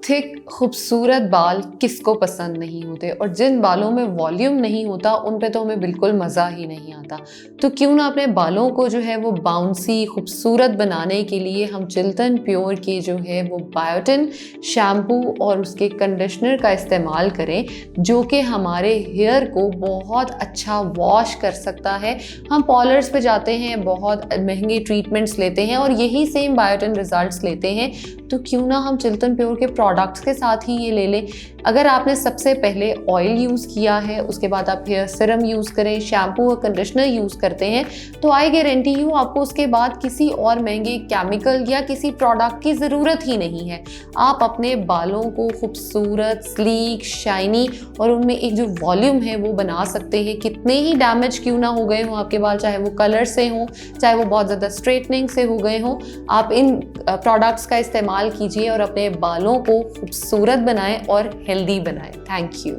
Thick खूबसूरत बाल किसको पसंद नहीं होते, और जिन बालों में वॉल्यूम नहीं होता उन पे तो हमें बिल्कुल मज़ा ही नहीं आता। तो क्यों ना अपने बालों को जो है वो बाउंसी खूबसूरत बनाने के लिए हम चिल्तन प्योर के जो है वो बायोटिन शैम्पू और उसके कंडीशनर का इस्तेमाल करें, जो कि हमारे हेयर को बहुत अच्छा वॉश कर सकता है। हम पार्लर्स पे जाते हैं, बहुत महंगे ट्रीटमेंट्स लेते हैं और यही सेम बायोटिन रिजल्ट्स लेते हैं। तो क्यों ना हम चिल्तन प्योर के प्रोडक्ट्स के साथ ही ये ले लें। अगर आपने सबसे पहले ऑयल यूज़ किया है, उसके बाद आप हेयर सीरम यूज़ करें, शैम्पू और कंडीशनर यूज़ करते हैं, तो आई गारंटी यू आपको उसके बाद किसी और महंगे केमिकल या किसी प्रोडक्ट की ज़रूरत ही नहीं है। आप अपने बालों को खूबसूरत, स्लीक, शाइनी और उनमें एक जो वॉल्यूम है वो बना सकते हैं। कितने ही डैमेज क्यों ना हो गए हों आपके बाल, चाहे वो कलर से हों, चाहे वो बहुत ज़्यादा स्ट्रेटनिंग से हो गए हों, आप इन प्रोडक्ट्स का इस्तेमाल कीजिए और अपने बालों को खूबसूरत बनाएं और हेल्दी बनाएं। Thank you.